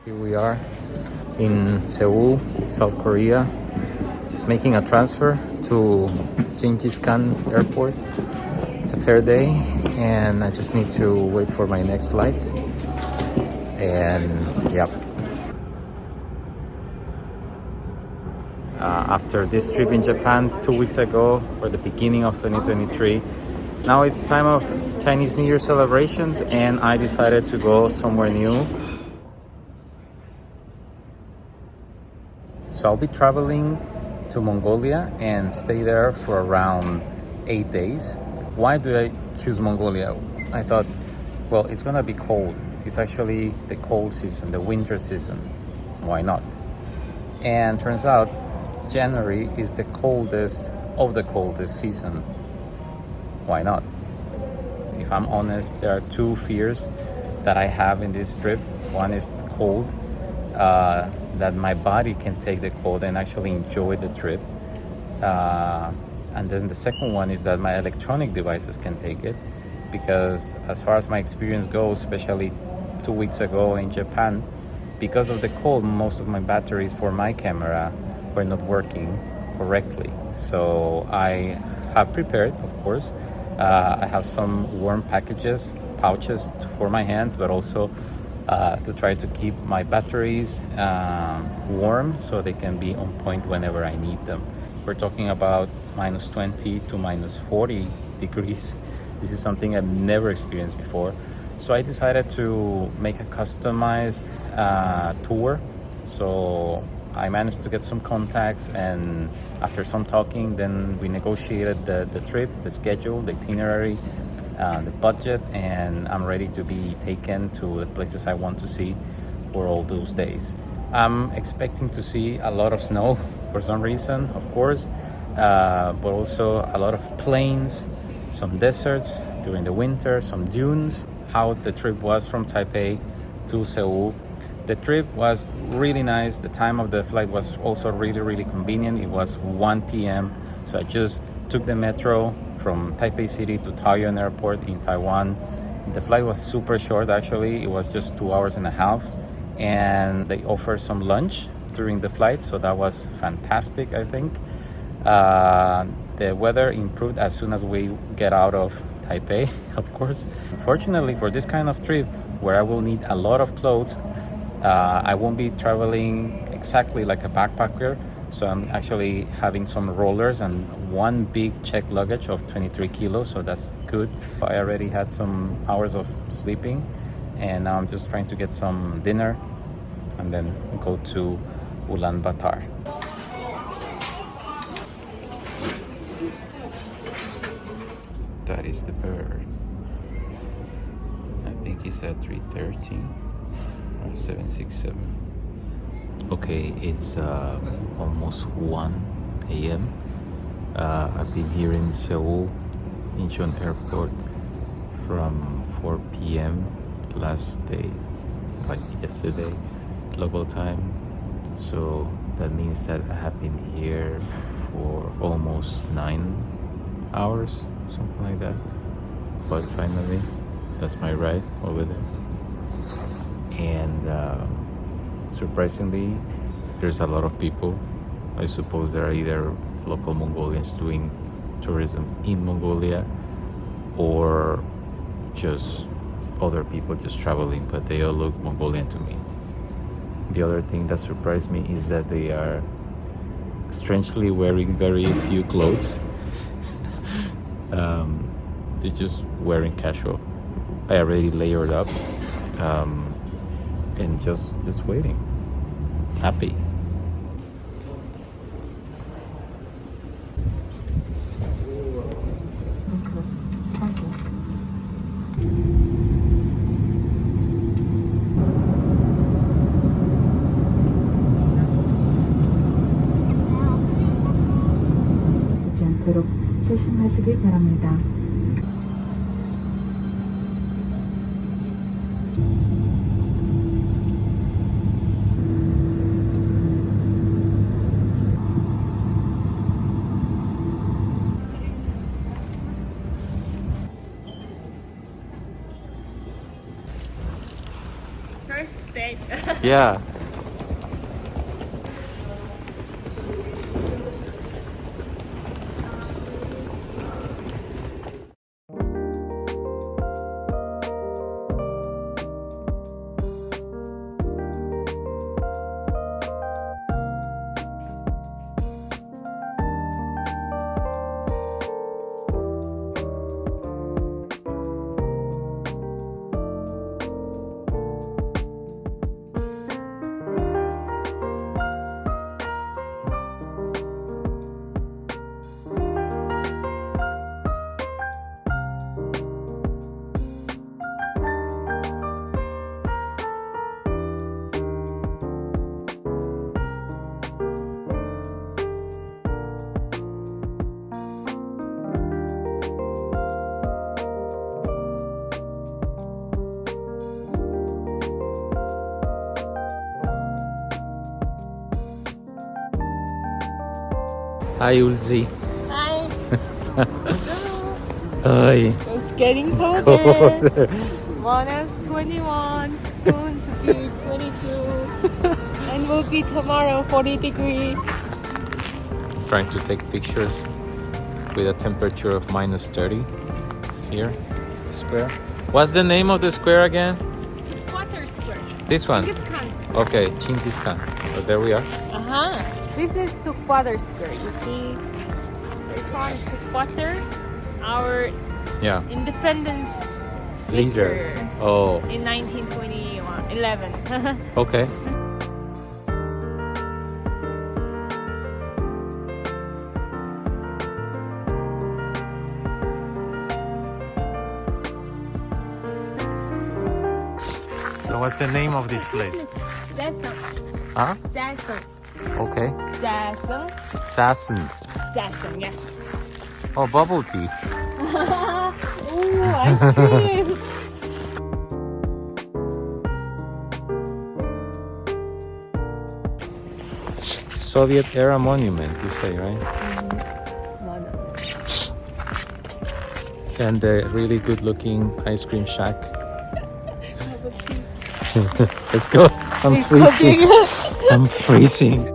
Here we are in Seoul, South Korea, just making a transfer to Genghis Khan Airport. It's a fair day and I just need to wait for my next flight. And yep. After this trip in Japan 2 weeks ago, for the beginning of 2023, now it's time of Chinese New Year celebrations and I decided to go somewhere new. So I'll be traveling to Mongolia and stay there for around 8 days. Why do I choose Mongolia? I thought, well, it's gonna be cold. It's actually the cold season, the winter season. Why not? And turns out January is the coldest of the coldest season. Why not? If I'm honest, there are two fears that I have in this trip. One is the cold, that my body can take the cold and actually enjoy the trip. And then the second one is that my electronic devices can take it, because as far as my experience goes, especially 2 weeks ago in Japan, because of the cold, most of my batteries for my camera were not working correctly. So I have prepared, of course. I have some warm pouches for my hands, but also to try to keep my batteries warm so they can be on point whenever I need them. We're talking about minus 20 to minus 40 degrees. This is something I've never experienced before. So I decided to make a customized tour. So I managed to get some contacts, and after some talking, then we negotiated the trip, the schedule, the itinerary, the budget, and I'm ready to be taken to the places I want to see for all those days. I'm expecting to see a lot of snow for some reason, of course, but also a lot of plains, some deserts during the winter, some dunes. How the trip was from Taipei to Seoul. The trip was really nice. The time of the flight was also really convenient. It was 1 p.m. So I just took the metro from Taipei City to Taoyuan Airport in Taiwan. The flight was super short, actually. It was just 2 hours and a half. And they offered some lunch during the flight, so that was fantastic, I think. The weather improved as soon as we get out of Taipei, of course. Fortunately, for this kind of trip, where I will need a lot of clothes, I won't be traveling exactly like a backpacker. So I'm actually having some rollers and one big checked luggage of 23 kilos, so that's good. I already had some hours of sleeping, and now I'm just trying to get some dinner and then go to Ulaanbaatar. That is the bird. I think it's at 3:13 or 767. Okay, it's almost 1 a.m. I've been here in Seoul, Incheon Airport, from 4 p.m. last day, like yesterday, local time. So that means that I have been here for almost 9 hours, something like that. But finally, that's my ride over there. And surprisingly, there's a lot of people. I suppose there are either local Mongolians doing tourism in Mongolia or just other people just traveling, but they all look Mongolian to me. The other thing that surprised me is that they are strangely wearing very few clothes. They're just wearing casual. I already layered up and just waiting, happy. 조심하시기 바랍니다. First date. Yeah. Hi, Ulzi. Hi. Hi. It's getting colder. Colder. Minus 21, soon to be 22, and will be tomorrow 40 degrees. Trying to take pictures with a temperature of minus 30 here, square. What's the name of the square again? Water square. This one. Genghis Khan Square. Okay, Genghis Khan. So there we are. This is Sukwater Square. You see, this one is Sukwater, our Yeah. independence Leader. victor Oh, in 1921, 11. okay. So what's the name of this place? Zasang. Huh? Zasang. Okay. Zasang. Sassen. Zasang, yeah. Oh, bubble tea. Ooh, ice cream. Soviet era monument, you say, right? No. And the really good looking ice cream shack. Let's go. I'm freezing. I'm freezing.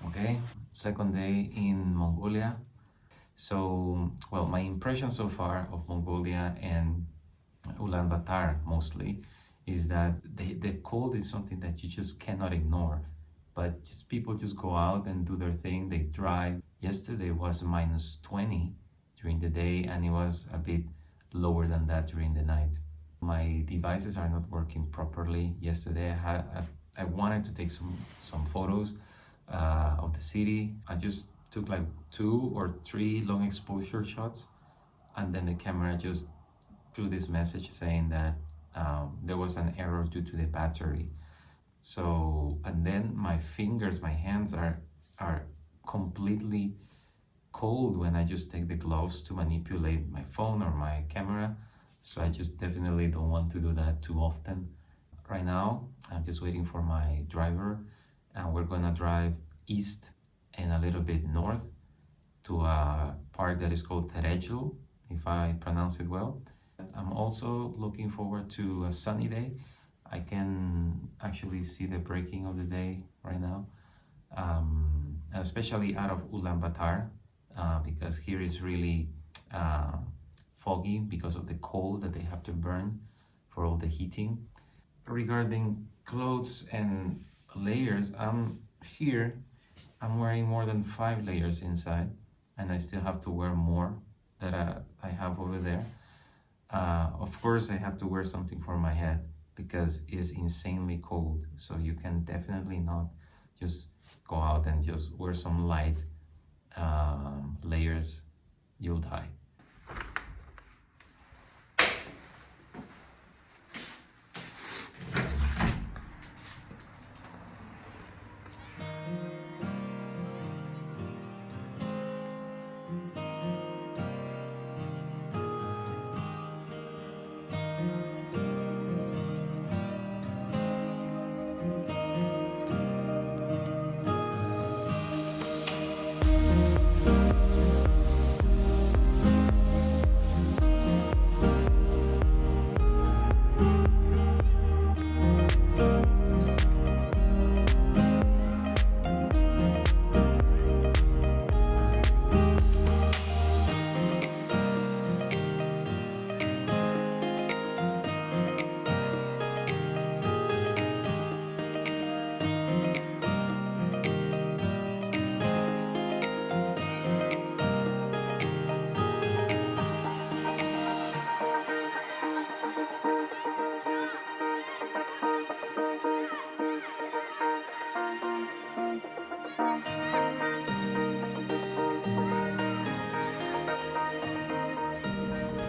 Okay, second day in Mongolia. So, well, my impression so far of Mongolia and Ulaanbaatar mostly is that the cold is something that you just cannot ignore. But just people just go out and do their thing. They drive. Yesterday was minus 20 during the day, and it was a bit lower than that during the night. My devices are not working properly. Yesterday I wanted to take some photos of the city. I just took like 2 or 3 long exposure shots, and then the camera just threw this message saying that there was an error due to the battery. So, and then my fingers, my hands are completely cold when I just take the gloves to manipulate my phone or my camera. So I just definitely don't want to do that too often. Right now, I'm just waiting for my driver, and we're gonna drive east and a little bit north to a park that is called Terelj, if I pronounce it well. I'm also looking forward to a sunny day. I can actually see the breaking of the day right now, especially out of Ulaanbaatar, because here is really foggy because of the coal that they have to burn for all the heating. Regarding clothes and layers, I'm wearing more than 5 layers inside, and I still have to wear more that I have over there. Of course, I have to wear something for my head because it's insanely cold. So you can definitely not just go out and just wear some light layers. You'll die.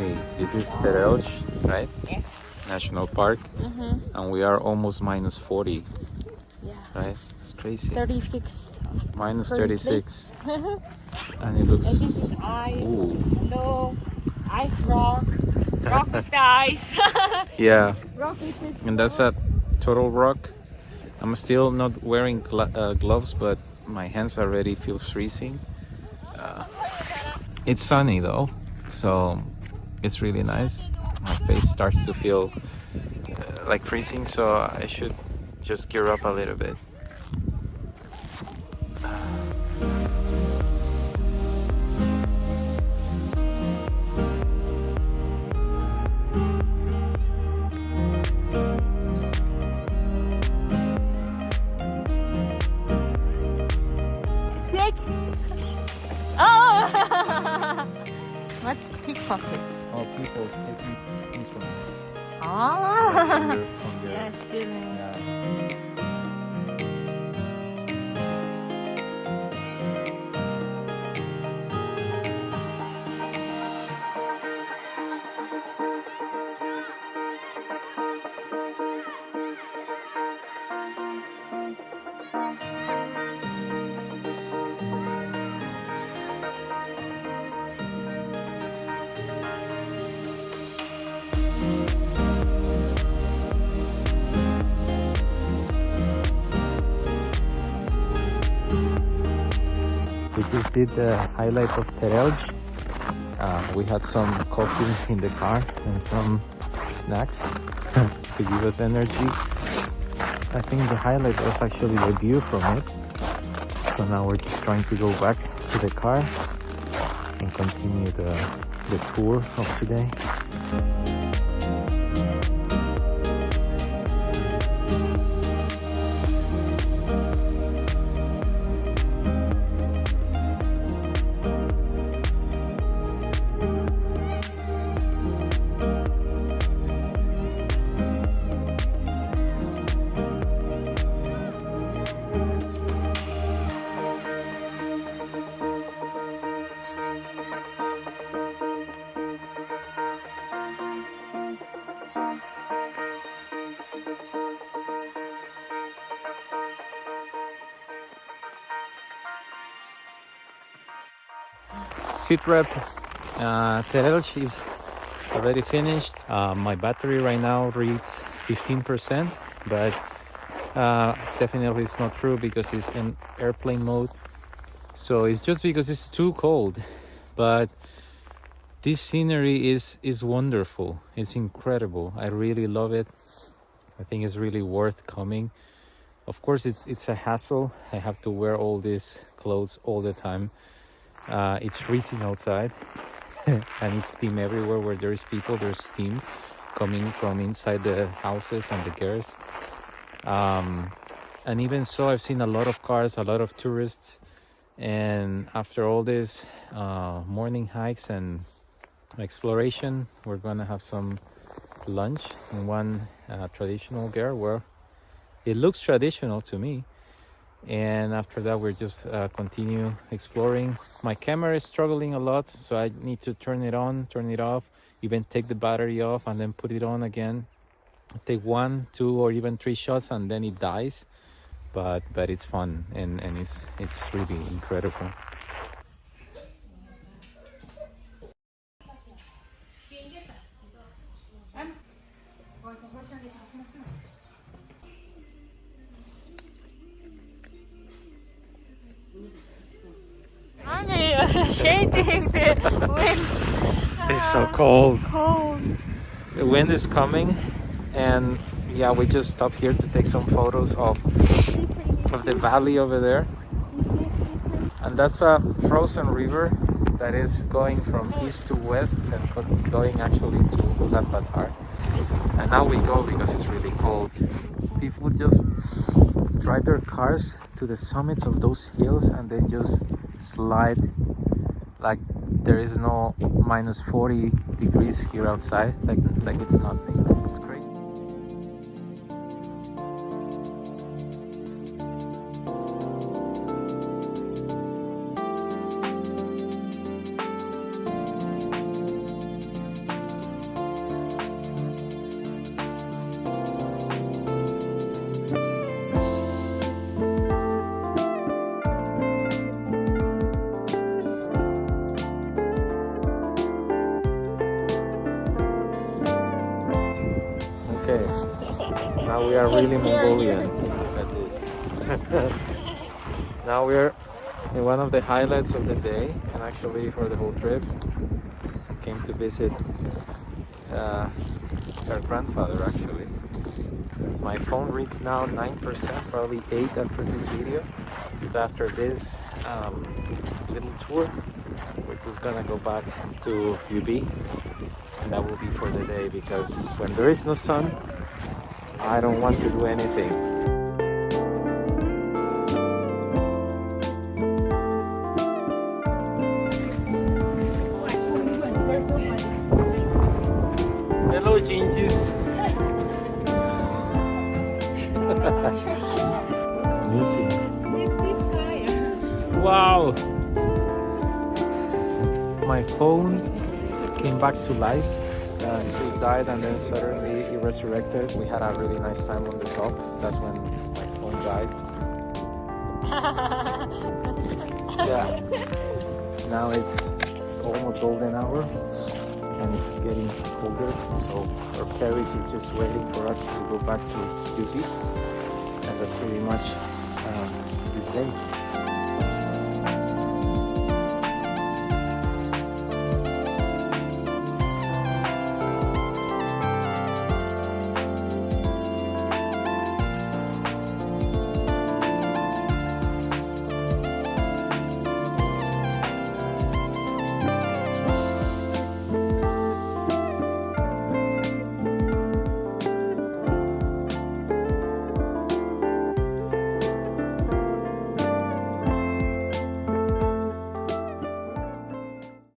Okay, this is Terelj, right? Yes. National Park, and we are almost minus 40, Yeah. right? It's crazy. 36. Minus currently. 36, and it And this looks. is ice, Ooh. snow, ice rock, rock with the ice. Yeah, Rock with the and that's snow. a total rock. I'm still not wearing gloves, but my hands already feel freezing. It's sunny though, so it's really nice. My face starts to feel like freezing, so I should just gear up a little bit. Shake. Oh! What's pickpockets? Oh, people taking things from me. Ah. From your Yeah, stealing. We just did the highlight of Terelj. We had some coffee in the car and some snacks to give us energy. I think the highlight was actually the view from it. So now we're just trying to go back to the car and continue the tour of today. Sit rep Terelj is already finished. My battery right now reads 15%, but definitely it's not true because it's in airplane mode. So it's just because it's too cold. But this scenery is wonderful. It's incredible. I really love it. I think it's really worth coming. Of course, it's a hassle. I have to wear all these clothes all the time. It's freezing outside and it's steam everywhere. Where there is people, there's steam coming from inside the houses and the gears. And even so, I've seen a lot of cars, a lot of tourists. And after all this morning hikes and exploration, we're gonna have some lunch in one traditional gear where it looks traditional to me. And after that we're just continue exploring. My camera is struggling a lot, so I need to turn it on, turn it off, even take the battery off and then put it on again. Take 1, 2 or even 3 shots and then it dies. But it's fun and it's really incredible. I'm shading the wind. It's so cold. Cold. The wind is coming, and yeah, we just stopped here to take some photos of the valley over there. And that's a frozen river that is going from east to west and going actually to Ulaanbaatar. And now we go because it's really cold. People just drive their cars to the summits of those hills and then just slide like there is no minus 40 degrees here outside, like it's nothing. It's crazy. Okay, now we are really Mongolian. Look at this. Now we're in one of the highlights of the day, and actually for the whole trip, came to visit her grandfather actually. My phone reads now 9%, probably 8 after this video. But after this little tour, we're just gonna go back to UB, and that will be for the day, because when there is no sun, I don't want to do anything. Hello, Gingies. Amazing. Wow. My phone came back to life. It just died and then suddenly it resurrected. We had a really nice time on the top. That's when my phone died. Yeah. Now it's almost golden hour and it's getting colder. So our carriage is just waiting for us to go back to UB. And that's pretty much this day.